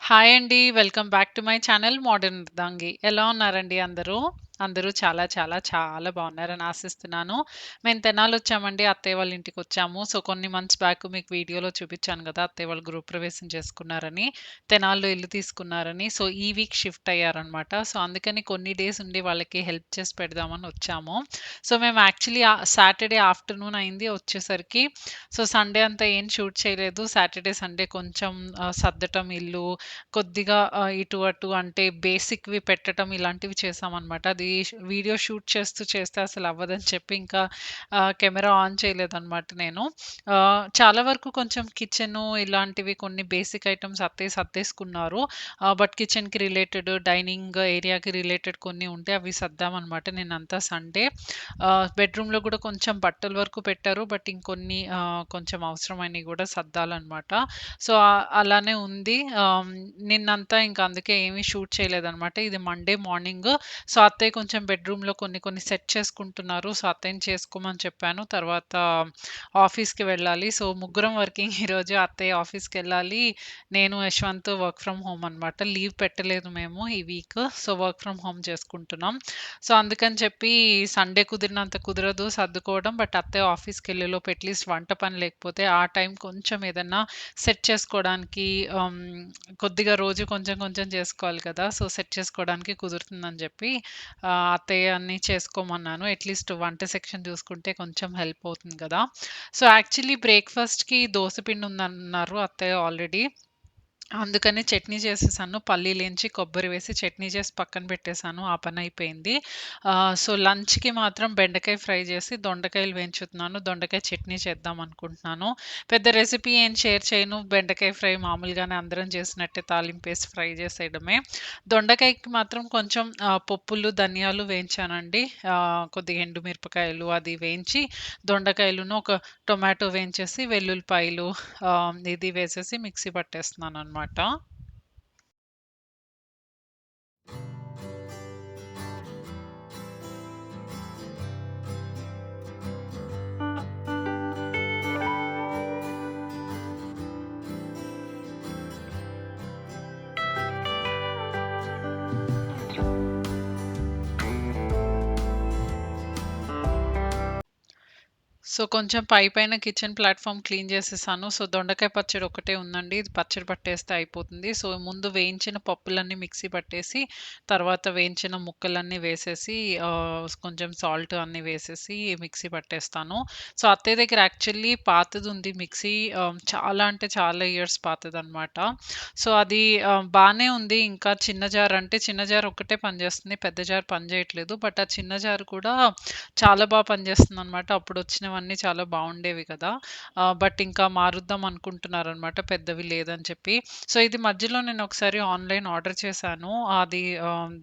Hi అండి. Welcome back to my channel modern వృద్ధాంగి. ఎలా ఉన్నారండి అందరూ? అందరూ చాలా చాలా చాలా బాగున్నారని ఆశిస్తున్నాను. మేము తెనాలొచ్చామండి. అత్తయ్య వాళ్ళ ఇంటికొచ్చాము. సో, కొన్ని మంత్స్ బ్యాక్ మీకు వీడియోలో చూపిచ్చాను గదా! అత్తయ్య వాళ్ళు గృహప్రవేశం చేసుకున్నారని. తెనాల్లో ఇల్లు తీసుకున్నారని. సో, ఈ వీక్ షిఫ్ట్ అయ్యారనమాట. సో, అందుకని కొన్ని డేస్ ఉండి వాళ్ళకి హెల్ప్ చేసి పెడదామని వచ్చాము. సో, మేము యాక్చువల్లీ సాటర్‌డే ఆఫ్టర్‌నూన్ అయింది వచ్చేసరికి. సో, సండే అంతా ఏం షూట్ చేయలేదు. సాటర్‌డే, సండే కొంచెం సర్దటం ఇల్లు, కొద్దిగా ఇటు అటు అంటే బేసిక్‌వి పెట్టటం ఇలాంటివి చేశామనమాట. అది వీడియో షూట్ చేస్తే అసలు అవ్వదని చెప్పి ఇంకా కెమెరా ఆన్ చేయలేదనమాట నేను. చాలా వరకు కొంచెం కిచెను ఇలాంటివి కొన్ని బేసిక్ ఐటెమ్స్ అత్తయ్య సర్దేసుకున్నారు. బట్ కిచెన్‌కి రిలేటెడ్, డైనింగ్ ఏరియాకి రిలేటెడ్ కొన్ని ఉంటే అవి సర్దామనమాట నేనంతా సండే. బెడ్‌రూమ్‌లో గూడా కొంచెం బట్టల వరకు పెట్టారు. బట్ ఇంకొన్ని కొంచెం అవసరమైనయి గూడా సర్దాలనమాట. సో, అలానే ఉంది. నిన్నంతా ఇంక అందుకే ఏమి షూట్ చేయలేదనమాట. ఇది మండే మార్నింగ్. సో, అత్తయ్య కొంచెం బెడ్‌రూమ్‌లో కొన్ని కొన్ని సెట్ చేసుకుంటున్నారు. సో, అత్తయ్యని చేసుకోమని చెప్పాను. తర్వాత ఆఫీస్‌కి వెళ్ళాలి. సో, ముగ్గురం వర్కింగ్ ఈరోజు. అత్తయ్య ఆఫీస్‌కెళ్ళాలి. నేను, యశ్వంత్ వర్క్ ఫ్రమ్ హోమ్ అనమాట. లీవ్ పెట్టలేదు మేము ఈ week. So, work from home చేసుకుంటున్నాం. సో, అందుకని చెప్పి సండే కుదిరినంత కుదరదు సర్దుకోవడం. బట్ అత్తయ్య ఆఫీస్‌కెళ్ళేలోపు అట్‌లీస్ట్ వంట పని లేకపోతే ఆ టైం కొంచెం ఏదన్నా సెట్ చేసుకోవడానికి కొద్దిగా రోజు కొంచెం కొంచెం చేసుకోవాలి కదా! సో, సెట్ చేసుకోవడానికి కుదురుతుందని జెప్పి అత్తయ్య అన్నీ చేసుకోమన్నాను. అట్‌లీస్ట్ వంట సెక్షన్ చూసుకుంటే కొంచెం హెల్ప్ అవుతుంది గదా! సో, యాక్చువల్లీ బ్రేక్‌ఫాస్ట్‌కి దోస పిండి ఉందన్నారు అత్తయ్య ఆల్రెడీ. అందుకని చట్నీ చేసేసాను. పల్లీలేంచి, కొబ్బరి వేసి చట్నీ చేసి పక్కన పెట్టేసాను. ఆ పనయిపోయింది. సో, లంచ్‌కి మాత్రం బెండకాయ ఫ్రై చేసి, దొండకాయలు వేయించుతున్నాను. దొండకాయ చట్నీ చేద్దామనుకుంటున్నాను. పెద్ద రెసిపీ ఏం షేర్ చేయను. బెండకాయ ఫ్రై మామూలుగానే అందరం చేసినట్టే తాలింపేసి ఫ్రై చేసేయడమే. దొండకాయకి మాత్రం కొంచెం పప్పులు, ధనియాలు వేయించానండి. కొద్దిగా ఎండుమిరపకాయలు అది వేయించి, దొండకాయలును, ఒక టొమాటో వేయించేసి, వెల్లుల్లిపాయలు ఇది వేసేసి మిక్సీ పట్టేస్తున్నాననమాట. సో, కొంచెం పైపైన కిచెన్ ప్లాట్‌ఫార్మ్ క్లీన్ చేసేసాను. సో, దొండకాయ పచ్చడి ఒక్కటే ఉందండి. ఇది పచ్చడి పట్టేస్తే అయిపోతుంది. సో, ముందు వేయించిన పప్పులన్నీ మిక్సీ పట్టేసి, తర్వాత వేయించిన ముక్కలన్నీ వేసేసి, కొంచెం సాల్ట్ అన్నీ వేసేసి మిక్సీ పట్టేస్తాను. సో, అత్తయ్య దగ్గర యాక్చువల్లీ పాతదుంది మిక్సీ. చాలా అంటే చాలా ఇయర్స్ పాతదనమాట. సో, అది బానే ఉంది. ఇంకా చిన్న జార్ అంటే చిన్న జార్ ఒక్కటే పనిచేస్తుంది. పెద్ద జార్ పనిచేయట్లేదు. బట్ ఆ చిన్న జార్ కూడా చాలా పనిచేస్తుందనమాట. అప్పుడొచ్చినవన్నీ చాలా బావుండేవి కదా! బట్ ఇంకా మారుద్దాం అనుకుంటున్నారనమాట పెద్దవి లేదని చెప్పి. సో, ఇది మధ్యలో నేనొకసారి ఆన్‌లైన్ ఆర్డర్ చేశాను. అది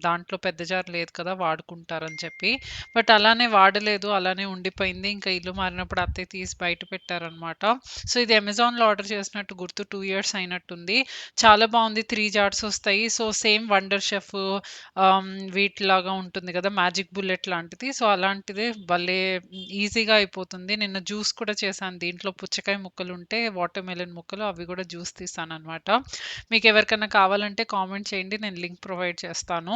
దాంట్లో పెద్ద జార్ లేదు కదా! వాడుకుంటారని చెప్పి. బట్ అలానే వాడలేదు. అలానే ఉండిపోయింది. ఇంకా ఇల్లు మారినప్పుడు అత్తయ్య తీసి బయట పెట్టారనమాట. సో, ఇది అమెజాన్‌లో ఆర్డర్ చేసినట్టు గుర్తు. 2 ఇయర్స్ అయినట్టుంది. చాలా బావుంది. 3 జార్స్ ఒస్తాయి. సో, సేమ్ వండర్ షెఫ్ వీటిలాగా ఉంటుంది గదా! మ్యాజిక్ బుల్లెట్ లాంటిది. సో, అలాంటిదే భలే ఈజీగా అయిపోతుంది. నిన్న జ్యూస్ కూడా చేశాను దీంట్లో. పుచ్చకాయ ముక్కలుంటే వాటర్ మెలన్ ముక్కలు అవి గూడా జ్యూస్ తీస్తాననమాట. మీకెవరికన్నా కావాలంటే కామెంట్ చేయండి. నేను లింక్ ప్రొవైడ్ చేస్తాను.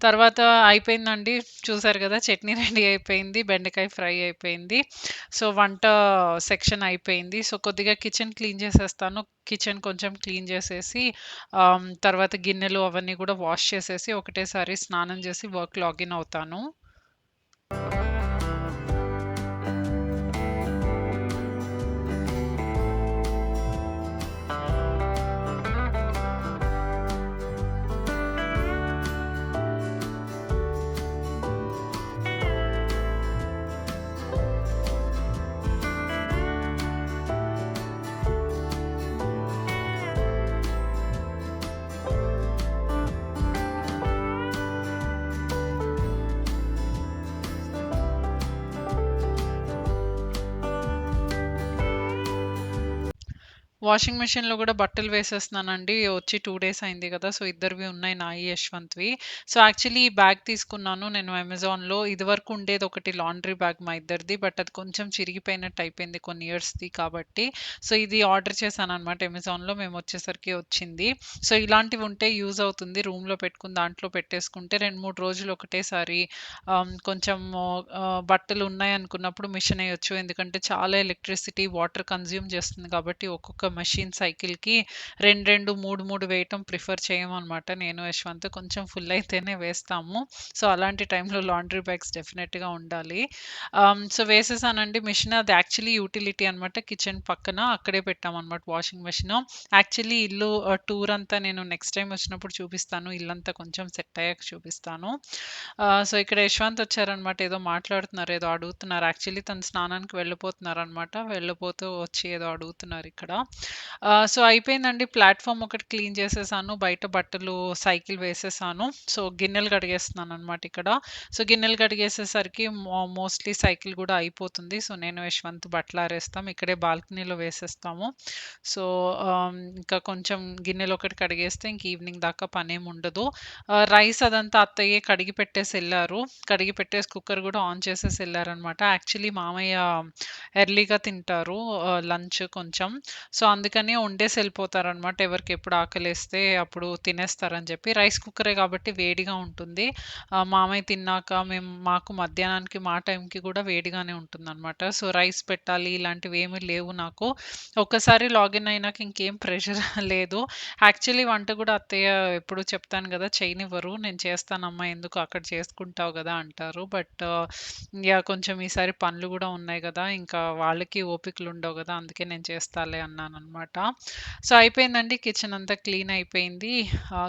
తర్వాత అయిపోయిందండి. చూసారు గదా! చట్నీ రెడీ అయిపోయింది. బెండకాయ ఫ్రై అయిపోయింది. సో, వంట సెక్షన్ అయిపోయింది. సో, కొద్దిగా కిచెన్ క్లీన్ చేసేస్తాను. కిచెన్ కొంచెం క్లీన్ చేసేసి తర్వాత గిన్నెలు అవన్నీ గూడా వాష్ చేసేసి ఒకటేసారి స్నానం చేసి వర్క్ లాగిన్ అవుతాను. వాషింగ్ మిషన్‌లో గూడా బట్టలు వేసేస్తున్నానండి. వచ్చి 2 డేస్ అయింది గదా! సో, ఇద్దరివి ఉన్నాయి నాయి, యశ్వంత్‌వి. సో, యాక్చువల్లీ ఈ బ్యాగ్ తీసుకున్నాను నేను అమెజాన్‌లో. ఇదివరకు ఉండేది ఒకటి లాండ్రీ బ్యాగ్ మా ఇద్దరిది. బట్ అది కొంచెం చిరిగిపోయినట్టు అయిపోయింది కొన్ని ఇయర్స్‌ది కాబట్టి. సో, ఇది ఆర్డర్ చేశాననమాట అమెజాన్‌లో. మేమొచ్చేసరికి వచ్చింది. సో, ఇలాంటివి ఉంటే యూజ్ అవుతుంది. రూమ్‌లో పెట్టుకొని దాంట్లో పెట్టేసుకుంటే 2, 3 రోజులు ఒకటేసారి కొంచెము బట్టలు ఉన్నాయనుకున్నప్పుడు మిషన్ ఎయొచ్చు. ఎందుకంటే చాలా ఎలక్ట్రిసిటీ, వాటర్ కన్జ్యూమ్ చేస్తుంది కాబట్టి ఒక్కొక్క మెషిన్ సైకిల్‌కి 2, 2, 3, 3 వేయటం ప్రిఫర్ చేయమనమాట. నేను, యశ్వంత్ కొంచెం ఫుల్ అయితేనే వేస్తాము. సో, అలాంటి టైంలో లాండ్రీ బ్యాగ్స్ డెఫినెట్‌గా ఉండాలి. సో, వేసేసానండి మిషన్. అది యాక్చువల్లీ యూటిలిటీ అనమాట. కిచెన్ పక్కన అక్కడే పెట్టామనమాట వాషింగ్ మెషిను. యాక్చువల్లీ ఇల్లు టూర్ అంతా నేను నెక్స్ట్ టైమ్ వచ్చినప్పుడు చూపిస్తాను. ఇల్లంతా కొంచెం సెట్ అయ్యాక చూపిస్తాను. సో, ఇక్కడ యశ్వంత్ వచ్చారనమాట. ఏదో మాట్లాడుతున్నారు, ఏదో అడుగుతున్నారు. యాక్చువల్లీ తను స్నానానికి వెళ్ళిపోతున్నారనమాట. వెళ్ళిపోతూ వచ్చి ఏదో అడుగుతున్నారిక్కడ. సో, అయిపోయిందండి. ప్లాట్‌ఫార్మ్ ఒకటి క్లీన్ చేసేసాను. బయట బట్టలు సైకిల్ వేసేసాను. సో, గిన్నెలు కడిగేస్తున్నాననమాట ఇక్కడ. సో, గిన్నెలు కడిగేసేసరికి మోస్ట్‌లీ సైకిల్ గూడా అయిపోతుంది. సో, నేను, యశ్వంత్ బట్టలారేస్తాం. ఇక్కడే బాల్కనీలో వేసేస్తాము. సో, ఇంకా కొంచెం గిన్నెలొకటి కడిగేస్తే ఇంక ఈవినింగ్ దాకా పనేముండదు. రైస్ అదంతా అత్తయ్యే కడిగి పెట్టేసెళ్లారు. కడిగి పెట్టేసి కుక్కర్ గూడా ఆన్ చేసేసెళ్లారనమాట. యాక్చువల్లీ మామయ్య ఎర్లీగా తింటారు లంచ్ కొంచెం. సో, అందుకని వండేసెళ్ళిపోతారనమాట. ఎవరికెప్పుడు ఆకలేస్తే అప్పుడు తినేస్తారని చెప్పి. రైస్ కుక్కరే కాబట్టి వేడిగా ఉంటుంది. మామయ్య తిన్నాక మాకు మధ్యాహ్నానికి మా టైంకి గూడా వేడిగానే ఉంటుందనమాట. సో, రైస్ పెట్టాలి ఇలాంటివేమీ లేవు నాకు. ఒక్కసారి లాగిన్ అయినాక ఇంకేం ప్రెషర్ లేదు. యాక్చువల్లీ వంట గూడా అత్తయ్య ఎప్పుడు చెప్తాను గదా! చేయనివ్వరు. నేను చేస్తానమ్మా ఎందుకు అక్కడ చేసుకుంటావు గదా! అంటారు. But yeah! కొంచెం ఈసారి పనులు గూడా ఉన్నాయి గదా! ఇంకా వాళ్ళకి ఓపికలుండవు గదా! అందుకే నేను చేస్తాలే అన్నాననమాట. సో, అయిపోయిందండి. కిచెన్ అంతా క్లీన్ అయిపోయింది.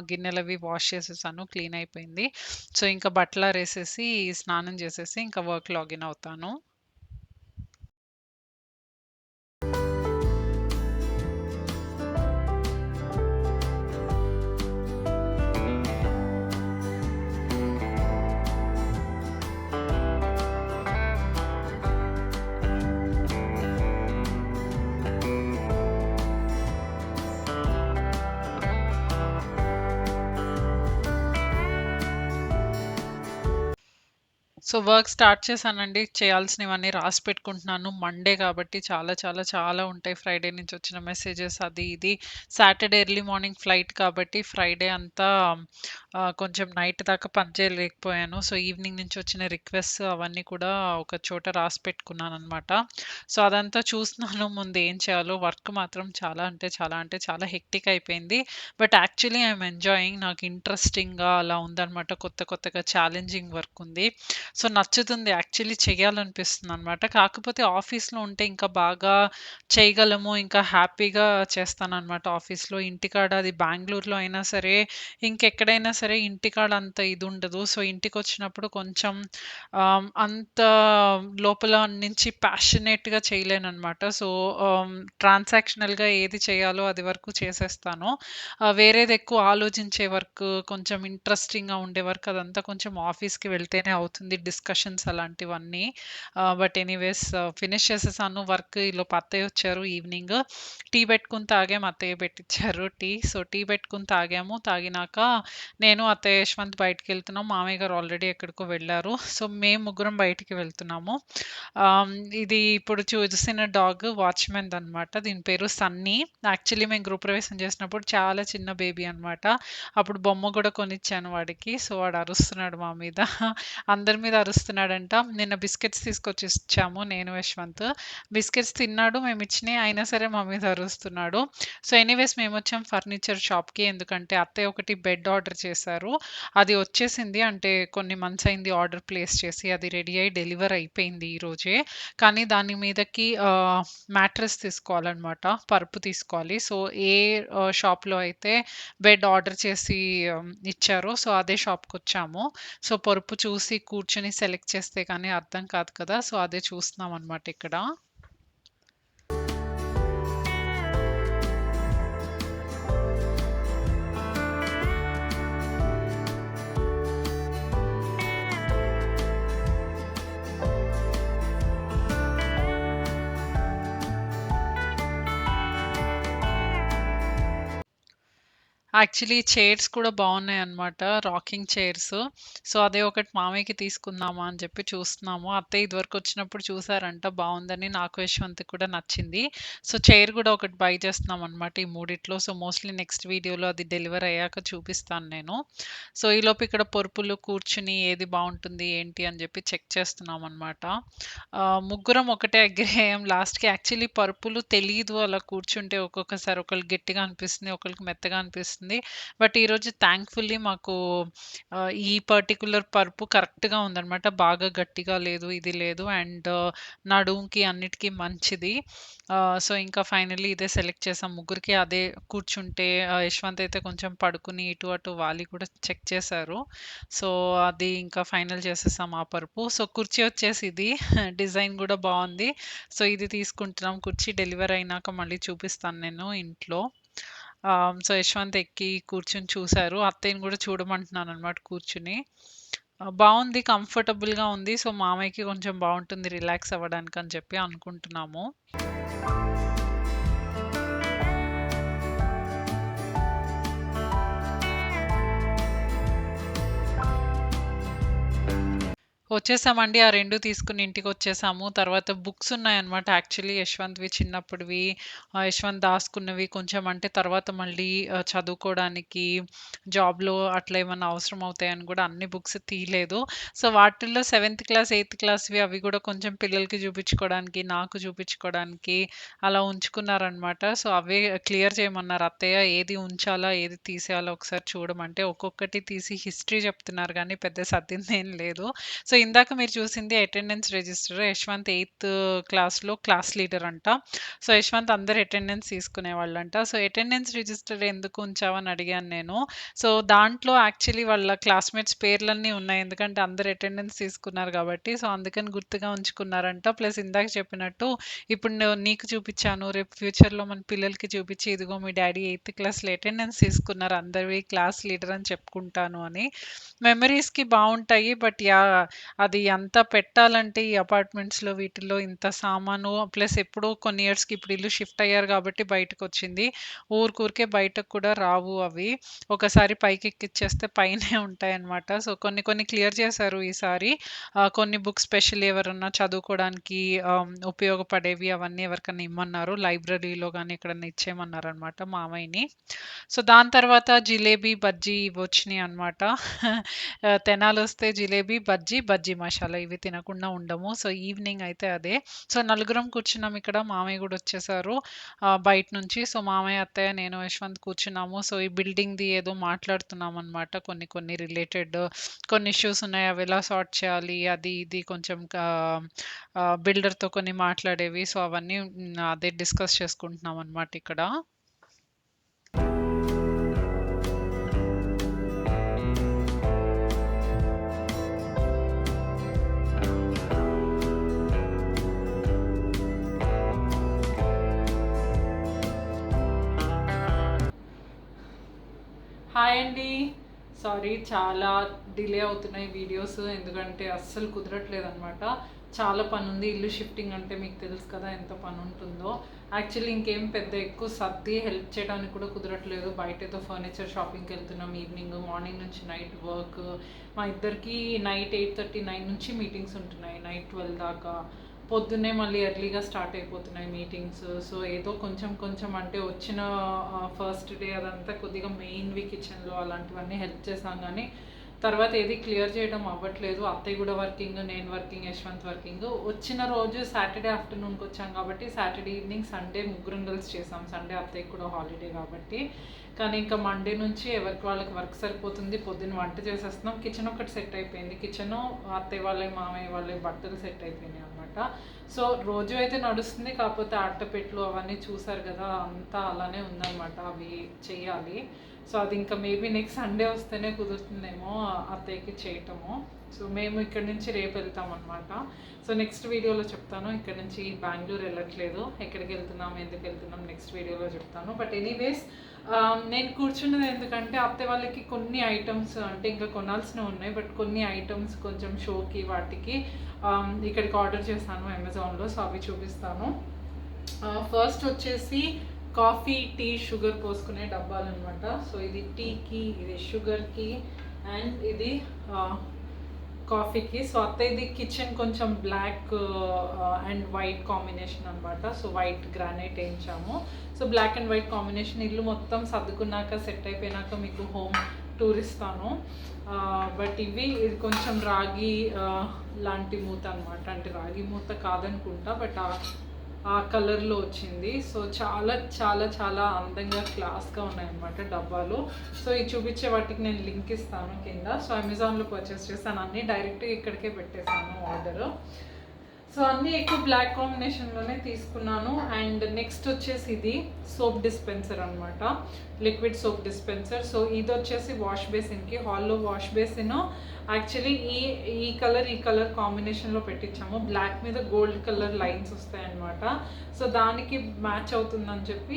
గిన్నెలవి వాష్ చేసేసాను. క్లీన్ అయిపోయింది. సో, ఇంకా బట్టలారేసేసి, స్నానం చేసేసి ఇంకా వర్క్ లాగిన్ అవుతాను. సో, వర్క్ స్టార్ట్ చేశానండి. చేయాల్సినవన్నీ రాసి పెట్టుకుంటున్నాను. మండే కాబట్టి చాలా, చాలా, చాలా ఉంటాయి. ఫ్రైడే నుంచి వచ్చిన మెసేజెస్ అది, ఇది. సాటర్‌డే ఎర్లీ మార్నింగ్ ఫ్లైట్ కాబట్టి ఫ్రైడే అంతా కొంచెం నైట్ దాకా పని చేయలేకపోయాను. సో, ఈవినింగ్ నుంచి వచ్చిన రిక్వెస్ట్స్ అవన్నీ కూడా ఒక చోట రాసి పెట్టుకున్నాననమాట. సో, అదంతా చూస్తున్నాను ముందు ఏం చేయాలో. వర్క్ మాత్రం చాలా అంటే చాలా అంటే చాలా హెక్టిక్ అయిపోయింది. But actually I'm enjoying. నాకు ఇంట్రెస్టింగ్‌గా అలా ఉందనమాట. కొత్త కొత్తగా ఛాలెంజింగ్ వర్క్ ఉంది. సో, నచ్చుతుంది. యాక్చువల్లీ చేయాలనిపిస్తుందనమాట. కాకపోతే ఆఫీస్‌లో ఉంటే ఇంకా బాగా చేయగలము. ఇంకా హ్యాపీగా చేస్తాననమాట ఆఫీస్‌లో. ఇంటికాడ అది బెంగుళూరులో అయినా సరే, ఇంకెక్కడైనా సరే ఇంటికాడ అంత ఇదుండదు. సో, ఇంటికొచ్చినప్పుడు కొంచెం అంత లోపల నుంచి ప్యాషనేట్‌గా చేయలేననమాట. సో, ట్రాన్సాక్షనల్‌గా ఏది చేయాలో అది వరకు చేసేస్తాను. వేరేది ఎక్కువ ఆలోచించే వర్క్, కొంచెం ఇంట్రెస్టింగ్‌గా ఉండే వర్క్ అదంతా కొంచెం ఆఫీస్‌కి వెళ్తేనే అవుతుంది. డిస్కషన్స్ అలాంటివన్నీ. బట్ ఎనీవేస్ ఫినిష్ చేసేసాను వర్క్. ఈలోపు అత్తయ్య వచ్చారు ఈవినింగ్. టీ పెట్టుకొని తాగాము. అత్తయ్య పెట్టిచ్చారు టీ. సో, టీ పెట్టుకొని తాగాము. తాగినాక నేను, అత్తయ్య, యశ్వంత్ బయటికెళ్తున్నాం. మామయ్య గారు ఆల్రెడీ ఎక్కడికో వెళ్లారు. సో, మేము ముగ్గురం బయటికి వెళ్తున్నాము. ఆహ్, ఇది ఇప్పుడు చూసిన డాగ్ వాచ్‌మెన్‌దనమాట. దీని పేరు సన్నీ. యాక్చువల్లీ మేము గృహప్రవేశం చేసినప్పుడు చాలా చిన్న బేబీ అనమాట. అప్పుడు బొమ్మ గూడా కొనిచ్చాను వాడికి. సో, వాడు అరుస్తున్నాడు మా మీద. అందరి మీద అరుస్తున్నాడంట. నిన్న బిస్కెట్స్ తీసుకొచ్చి ఇచ్చాము నేను, యశ్వంత్. బిస్కెట్స్ తిన్నాడు మేమిచ్చినియి. అయినా సరే మా మీద అరుస్తున్నాడు. సో, ఎనీవేస్ మేమొచ్చాం ఫర్నిచర్ షాప్‌కి. ఎందుకంటే అత్తయ్య ఒకటి బెడ్ ఆర్డర్ చేశారు. అది వచ్చేసింది. అంటే కొన్ని మంత్స్ అయింది ఆర్డర్ ప్లేస్ చేసి. అది రెడీ అయ్యి డెలివర్ అయిపోయింది ఈరోజే. కానీ దాని మీదకి మ్యాట్రెస్ తీసుకోవాలనమాట. పరుపు తీసుకోవాలి. సో, ఏ షాప్‌లో అయితే బెడ్ ఆర్డర్ చేసి ఇచ్చారో సో, అదే షాప్‌కొచ్చాము. సో, పరుపు చూసి కూర్చొని సెలెక్ట్ చేస్తే కానీ అర్థం కాదు కదా! సో, అదే చూస్తున్నామనమాట ఇక్కడ. యాక్చువల్లీ చైర్స్ కూడా బావున్నాయన్నమాట. Rocking chairs. సో, అదే ఒకటి మామయ్యకి తీసుకుందామా అని చెప్పి చూస్తున్నాము. అత్తయ్య ఇదివరకొచ్చినప్పుడు చూసారంట బావుందని. నాకు, యశ్వంత్‌కి కూడా నచ్చింది. సో, చైర్ గూడా ఒకటి బై చేస్తున్నామన్నమాట ఈ మూడిట్లో. సో, మోస్ట్‌లీ నెక్స్ట్ వీడియోలో అది డెలివర్ అయ్యాక చూపిస్తాను నేను. సో, ఈలోపు ఇక్కడ పొరుపులు కూర్చుని ఏది బావుంటుంది, ఏంటి అని చెప్పి చెక్ చేస్తున్నామన్నమాట. ముగ్గురం ఒకటే అగ్రీ అయ్యాం లాస్ట్‌కి. యాక్చువల్లీ పరుపులు తెలీదు అలా కూర్చుంటే ఒక్కొక్కసారి ఒకళ్ళకి గట్టిగా అనిపిస్తుంది, ఒకళ్ళకి మెత్తగా అనిపిస్తుంది. బట్ ఈరోజు థాంక్‌ఫుల్లీ మాకు ఈ పర్టిక్యులర్ పరుపు కరెక్ట్‌గా ఉందనమాట. బాగా గట్టిగా లేదు, ఇది లేదు. అండ్ నడుముకి అన్నిటికి మంచిది. సో, ఇంకా ఫైనల్లీ ఇదే సెలెక్ట్ చేసాం. ముగ్గురికి అదే కూర్చుంటే యశ్వంత్ అయితే కొంచెం పడుకుని ఇటు అటు వాలి కూడా చెక్ చేశారు. సో, అది ఇంకా ఫైనల్ చేసేసాం ఆ పరుపు. సో, కుర్చీ వచ్చేసి ఇది. డిజైన్ గూడా బావుంది. సో, ఇది తీసుకుంటున్నాం. కుర్చీ డెలివర్ అయినాక మళ్ళీ చూపిస్తాను నేను ఇంట్లో. సో, యశ్వంత్ ఎక్కి కూర్చొని చూసారు. అత్తయ్యని గూడా చూడమంటున్నాననమాట కూర్చుని. బావుంది. కంఫర్టబుల్‌గా ఉంది. సో, మామయ్యకి కొంచెం బావుంటుంది రిలాక్స్ అవ్వడానికని చెప్పి అనుకుంటున్నాము. వచ్చేసామండి. ఆ 2 తీసుకొని ఇంటికొచ్చేసాము. తర్వాత బుక్స్ ఉన్నాయన్నమాట. యాక్చువల్లీ యశ్వంత్‌వి చిన్నప్పుడివి, యశ్వంత్ దాసుకున్నవి కొంచెం అంటే తర్వాత మళ్ళీ చదువుకోవడానికి, జాబ్‌లో అట్లా ఏమన్నా అవసరం అవుతాయని గూడా అన్ని బుక్స్ తీయలేదు. సో, వాటిల్లో సెవెంత్ క్లాస్, ఎయిత్ క్లాస్‌వి అవి గూడా కొంచెం పిల్లలకి చూపించుకోవడానికి, నాకు చూపించుకోవడానికి అలా ఉంచుకున్నారనమాట. సో, అవే క్లియర్ చేయమన్నారు అత్తయ్య. ఏది ఉంచాలా, ఏది తీసేయాలో ఒకసారి చూడమంటే ఒక్కొక్కటి తీసి హిస్టరీ చెప్తున్నారు గానీ పెద్ద సర్దిందేం లేదు. సో, ఇందాక మీరు చూసింది అటెండెన్స్ రిజిస్టర్. యశ్వంత్ ఎయిత్ క్లాస్‌లో క్లాస్ లీడర్ అంట. సో, యశ్వంత్ అందరి అటెండెన్స్ తీసుకునేవాళ్ళంట. సో, అటెండెన్స్ రిజిస్టర్ ఎందుకు ఉంచావని అడిగాను నేను. సో, దాంట్లో యాక్చువల్లీ వాళ్ళ క్లాస్‌మేట్స్ పేర్లన్నీ ఉన్నాయి. ఎందుకంటే అందరు అటెండెన్స్ తీసుకున్నారు కాబట్టి. సో, అందుకని గుర్తుగా ఉంచుకున్నారంట. ప్లస్ ఇందాక చెప్పినట్టు ఇప్పుడు నీకు చూపిచ్చాను. రేపు ఫ్యూచర్‌లో మన పిల్లలకి చూపిచ్చి ఇదిగో మీ డ్యాడీ ఎయిత్ క్లాస్‌లో అటెండెన్స్ తీసుకున్నారు అందరివి క్లాస్ లీడర్ అని చెప్పుకుంటాను అని. మెమరీస్‌కి బావుంటాయి. But yeah! అది అంతా పెట్టాలంటే ఈ అపార్ట్మెంట్స్‌లో వీటిల్లో ఇంత సామాను ప్లస్ ఎప్పుడో కొన్ని ఇయర్స్‌కి ఇప్పుడు ఇల్లు షిఫ్ట్ అయ్యారు కాబట్టి బయటకొచ్చింది. ఊరికూరికే బయటకు కూడా రావు అవి. ఒకసారి పైకెక్కిచ్చేస్తే పైనే ఉంటాయన్నమాట. సో, కొన్ని కొన్ని క్లియర్ చేశారు ఈసారి. కొన్ని బుక్స్ స్పెషల్ ఎవరన్నా చదువుకోవడానికి ఉపయోగపడేవి అవన్నీ ఎవరికన్నా ఇమ్మన్నారు. లైబ్రరీలో గాని ఎక్కడన్నా ఇచ్చేయమన్నారన్నమాట మామయ్యని. సో, దాని తర్వాత జిలేబీ, బజ్జీ ఇవొచ్చినియనమాట. తెనాలొస్తే జిలేబీ, బజ్జీ, బజ్జీ మసాలా ఇవి తినకుండా ఉండము. సో, ఈవినింగ్ అయితే అదే. సో, నలుగురం కూర్చున్నాం ఇక్కడ. మామయ్య గూడా వచ్చేసారు బయట నుంచి. సో, మామయ్య, అత్తయ్య, నేను, యశ్వంత్ కూర్చున్నాము. సో, ఈ బిల్డింగ్‌ది ఏదో మాట్లాడుతున్నామనమాట. కొన్ని కొన్ని రిలేటెడ్ కొన్ని ఇష్యూస్ ఉన్నాయి. అవి ఎలా సార్ట్ చేయాలి అది ఇది కొంచెం బిల్డర్‌తో కొన్ని మాట్లాడేవి. సో, అవన్నీ అదే డిస్కస్ చేసుకుంటున్నామనమాట ఇక్కడ. హాయ్ అండి. సారీ చాలా డిలే అవుతున్నాయి వీడియోస్. ఎందుకంటే అస్సలు కుదరట్లేదనమాట. చాలా పనుంది. ఇల్లు షిఫ్టింగ్ అంటే మీకు తెలుసు కదా ఎంత పని ఉంటుందో. యాక్చువల్లీ ఇంకేం పెద్ద ఎక్కువ సర్ది హెల్ప్ చేయడానికి కూడా కుదరట్లేదు. బయట ఏదో ఫర్నిచర్ షాపింగ్కి వెళ్తున్నాం ఈవినింగ్, మార్నింగ్ నుంచి నైట్ వర్క్. మా ఇద్దరికి నైట్ 8:30, 9 నుంచి మీటింగ్స్ ఉంటున్నాయి. నైట్ 12 దాకా. పొద్దున్నే మళ్ళీ ఎర్లీగా స్టార్ట్ అయిపోతున్నాయి మీటింగ్స్. సో, ఏదో కొంచెం కొంచెం అంటే వచ్చిన ఫస్ట్ డే అదంతా కొద్దిగా మెయిన్‌వి కిచెన్‌లో అలాంటివన్నీ హెల్ప్ చేశాం గానీ, తర్వాత ఏది క్లియర్ చేయడం అవ్వట్లేదు. అత్తయ్య కూడా వర్కింగ్, నేను వర్కింగ్, యశ్వంత్ వర్కింగ్. వచ్చిన రోజు సాటర్డే ఆఫ్టర్‌నూన్‌కి వచ్చాం కాబట్టి, సాటర్డే ఈవినింగ్, సండే ముగ్గురం కలిసి చేసాం. సండే అత్తయ్యకి కూడా హాలిడే కాబట్టి. కానీ ఇంకా మండే నుంచి ఎవరికి వాళ్ళకి వర్క్ సరిపోతుంది. పొద్దున్న వంట చేసేస్తున్నాం. కిచెన్ ఒకటి సెట్ అయిపోయింది. కిచెను అత్తయ్య వాళ్ళవి, మామయ్య వాళ్ళవి బట్టలు సెట్ అయిపోయినాయి అనమాట. సో, రోజు అయితే నడుస్తుంది. కాకపోతే అట్టపెట్లు అవన్నీ చూసారు కదా! అంతా అలానే ఉందనమాట. అవి చెయ్యాలి. సో, అది ఇంకా మేబీ నెక్స్ట్ సండే వస్తేనే కుదురుతుందేమో అత్తయ్యకి చేయటము. సో, మేము ఇక్కడి నుంచి రేపు వెళ్తామన్నమాట. సో, నెక్స్ట్ వీడియోలో చెప్తాను. ఇక్కడ నుంచి బెంగుళూరు వెళ్ళట్లేదు. ఎక్కడికి వెళ్తున్నాం, ఎందుకు వెళ్తున్నాం నెక్స్ట్ వీడియోలో చెప్తాను. బట్ ఎనీవేస్ నేను కూర్చున్నది ఎందుకంటే అత్తయ్య వాళ్ళకి కొన్ని ఐటమ్స్ అంటే ఇంకా కొనాల్సినవి ఉన్నాయి. బట్ కొన్ని ఐటమ్స్ కొంచెం షోకి వాటికి ఇక్కడికి ఆర్డర్ చేశాను అమెజాన్లో. సో, అవి చూపిస్తాను. ఫస్ట్ వచ్చేసి కాఫీ టీ షుగర్ పోసుకునే డబ్బాలు అనమాట. సో ఇది టీకి, ఇది షుగర్కి, అండ్ ఇది కాఫీకి. సో ఇది కిచెన్ కొంచెం బ్లాక్ అండ్ వైట్ కాంబినేషన్ అనమాట. సో వైట్ గ్రానైట్ వేయించాము. So black and white combination. ఇల్లు మొత్తం సర్దుకున్నాక సెట్ అయిపోయినాక మీకు హోమ్ టూర్ ఇస్తాను. బట్ ఇది కొంచెం రాగి లాంటి మూత అనమాట. అంటే రాగి మూత కాదనుకుంటా, బట్ ఆ కలర్లో వచ్చింది. సో చాలా చాలా చాలా అందంగా క్లాస్గా ఉన్నాయన్నమాట డబ్బాలు. సో ఈ చూపించే వాటికి నేను లింక్ ఇస్తాను కింద. సో అమెజాన్లో పర్చేస్ చేస్తాను, అన్నీ డైరెక్ట్గా ఇక్కడికే పెట్టేశాను ఆర్డర్. సో అన్నీ ఎక్కువ బ్లాక్ కాంబినేషన్లోనే తీసుకున్నాను. అండ్ నెక్స్ట్ వచ్చేసి ఇది సోప్ డిస్పెన్సర్ అనమాట, లిక్విడ్ సోప్ డిస్పెన్సర్. సో ఇది వచ్చేసి వాష్ బేసిన్కి, హాల్లో వాష్ బేసిన్ యాక్చువల్లీ ఈ కలర్ కాంబినేషన్లో పెట్టించాము. బ్లాక్ మీద గోల్డ్ కలర్ లైన్స్ వస్తాయన్నమాట. సో దానికి మ్యాచ్ అవుతుందని చెప్పి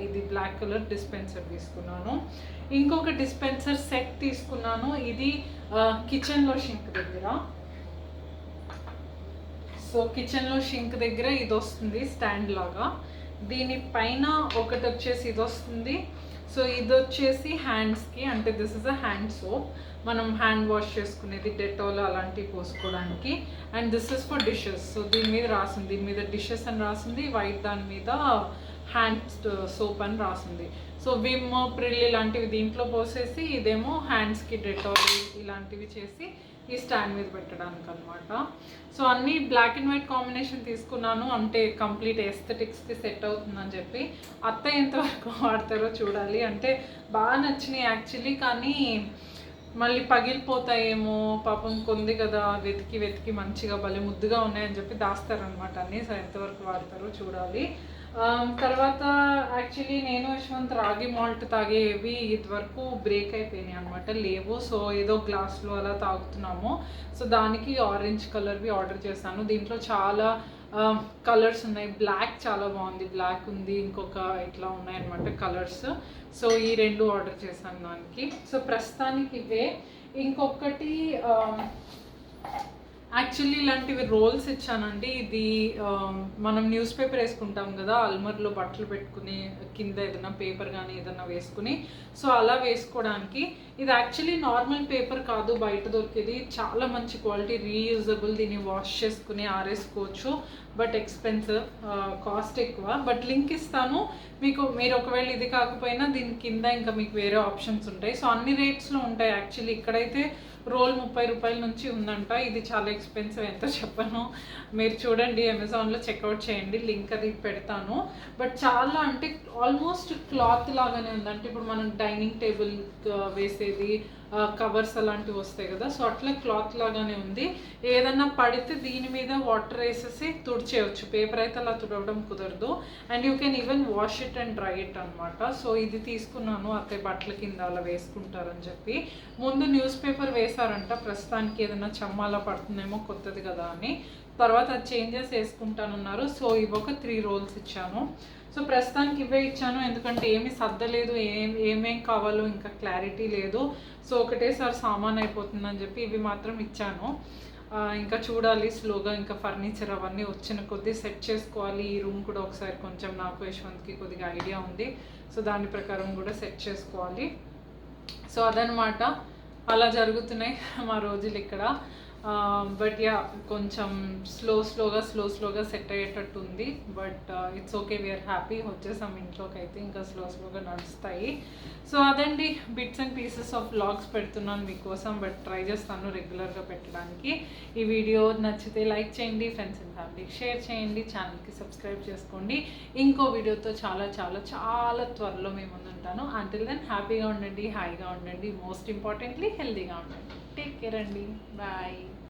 ఇది బ్లాక్ కలర్ డిస్పెన్సర్ తీసుకున్నాను. ఇంకొక డిస్పెన్సర్ సెట్ తీసుకున్నాను. ఇది కిచెన్లో షింక్ దగ్గర. సో కిచెన్లో షింక్ దగ్గర ఇది వస్తుంది స్టాండ్ లాగా. దీనిపైన ఒకటి వచ్చేసి ఇది వస్తుంది. సో ఇది వచ్చేసి హ్యాండ్స్కి, అంటే this is a hand soap, మనం హ్యాండ్ వాష్ చేసుకునేది, డెటాల్ అలాంటివి పోసుకోవడానికి. And this is for dishes. So దీని మీద రాసింది, దీని మీద డిషెస్ అని రాసింది, వైట్ దాని మీద హ్యాండ్ సోప్ అని రాసింది. సో విమ్, ప్రిల్ ఇలాంటివి దీంట్లో పోసేసి, ఇదేమో హ్యాండ్స్కి డెటాల్ ఇలాంటివి చేసి ఈ స్టాండ్ మీద పెట్టడానికి అనమాట. సో అన్నీ బ్లాక్ అండ్ వైట్ కాంబినేషన్ తీసుకున్నాను, అంటే కంప్లీట్ ఎస్థెటిక్స్కి సెట్ అవుతుందని చెప్పి. అత్త ఎంతవరకు వాడతారో చూడాలి. అంటే బాగా నచ్చినాయి యాక్చువల్లీ, కానీ మళ్ళీ పగిలిపోతాయేమో పాపం, కొంది కదా, వెతికి వెతికి మంచిగా భలే ముద్దుగా ఉన్నాయని చెప్పి దాస్తారనమాట అన్నీ. సో ఎంతవరకు వాడతారో చూడాలి. తర్వాత యాక్చువల్లీ నేను యశ్వంత్ రాగి మాల్ట్ తాగేవి ఇదివరకు బ్రేక్ అయిపోయినాయి అనమాట, లేవు. సో ఏదో గ్లాస్లో అలా తాగుతున్నాము. సో దానికి ఆరెంజ్ కలర్వి ఆర్డర్ చేశాను. దీంట్లో చాలా కలర్స్ ఉన్నాయి. బ్లాక్ చాలా బాగుంది, బ్లాక్ ఉంది, ఇంకొక ఇట్లా ఉన్నాయన్నమాట కలర్స్. సో ఈ రెండు ఆర్డర్ చేశాను దానికి. సో ప్రస్తుతానికి ఇవే. ఇంకొకటి యాక్చువల్లీ ఇలాంటివి రోల్స్ ఇచ్చానండి. ఇది మనం న్యూస్ పేపర్ వేసుకుంటాం కదా, అల్మర్లో బట్టలు పెట్టుకుని కింద ఏదైనా పేపర్ కానీ ఏదైనా వేసుకుని, సో అలా వేసుకోవడానికి. ఇది యాక్చువల్లీ నార్మల్ పేపర్ కాదు, బయట దొరికేది. చాలా మంచి క్వాలిటీ, రీయూజబుల్. దీన్ని వాష్ చేసుకుని ఆరేసుకోవచ్చు. బట్ ఎక్స్పెన్సివ్, కాస్ట్ ఎక్కువ. బట్ లింక్ ఇస్తాను మీకు. మీరు ఒకవేళ ఇది కాకపోయినా దీని కింద ఇంకా మీకు వేరే ఆప్షన్స్ ఉంటాయి. సో అన్ని రేట్స్లో ఉంటాయి యాక్చువల్లీ. ఇక్కడైతే రోల్ 30 రూపాయల నుంచి ఉందంట. ఇది చాలా ఎక్స్పెన్సివ్, ఎంతో చెప్పను. మీరు చూడండి, అమెజాన్లో చెక్అవుట్ చేయండి, లింక్ అది పెడతాను. బట్ చాలా అంటే ఆల్మోస్ట్ క్లాత్ లాగానే ఉంది. అంటే ఇప్పుడు మనం డైనింగ్ టేబుల్ వేసేది కవర్స్ అలాంటివి వస్తాయి కదా, సో అట్లా క్లాత్ లాగానే ఉంది. ఏదన్నా పడితే దీని మీద వాటర్ వేసేసి తుడిచేయచ్చు. పేపర్ అయితే అలా తుడవడం కుదరదు. And you can even wash it and dry it అనమాట. సో ఇది తీసుకున్నాను, అత్తయ్య బట్టల కింద అలా వేసుకుంటారని చెప్పి. ముందు న్యూస్ పేపర్ వేశారంట, ప్రస్తుతానికి ఏదైనా చెమ్మాలా పడుతుందేమో కొత్తది కదా అని. తర్వాత అది చేంజెస్ వేసుకుంటానున్నారు. సో ఇవొక 3 రోల్స్ ఇచ్చాను. సో ప్రస్తుతానికి ఇవే ఇచ్చాను, ఎందుకంటే ఏమీ సర్దలేదు, ఏమేం కావాలో ఇంకా క్లారిటీ లేదు. సో ఒకటేసారి సామాన్ అయిపోతుందని చెప్పి ఇవి మాత్రం ఇచ్చాను. ఇంకా చూడాలి స్లోగా, ఇంకా ఫర్నిచర్ అవన్నీ వచ్చిన కొద్దీ సెట్ చేసుకోవాలి. ఈ రూమ్ కూడా ఒకసారి కొంచెం నాకు యశ్వంత్కి కొద్దిగా ఐడియా ఉంది. సో దాని ప్రకారం కూడా సెట్ చేసుకోవాలి. సో అదనమాట, అలా జరుగుతున్నాయి మా రోజులు ఇక్కడ. బట్ యా, కొంచెం స్లోగా సెట్ అయ్యేటట్టు ఉంది. But it's okay, we're happy. వచ్చేసాం ఇంట్లోకి అయితే, ఇంకా స్లోగా నడుస్తాయి. సో అదండి, bits and pieces of vlogs పెడుతున్నాను మీకోసం. బట్ ట్రై చేస్తాను రెగ్యులర్గా పెట్టడానికి. ఈ వీడియో నచ్చితే లైక్ చేయండి, ఫ్రెండ్స్ అండ్ ఫ్యామిలీకి షేర్ చేయండి, ఛానల్కి సబ్స్క్రైబ్ చేసుకోండి. ఇంకో వీడియోతో చాలా చాలా చాలా త్వరలో మేము ముందుంటాను. అంటిల్ దెన్ హ్యాపీగా ఉండండి, హాయిగా ఉండండి, మోస్ట్ ఇంపార్టెంట్లీ హెల్తీగా ఉండండి. టేక్ కేర్ అండి, బాయ్.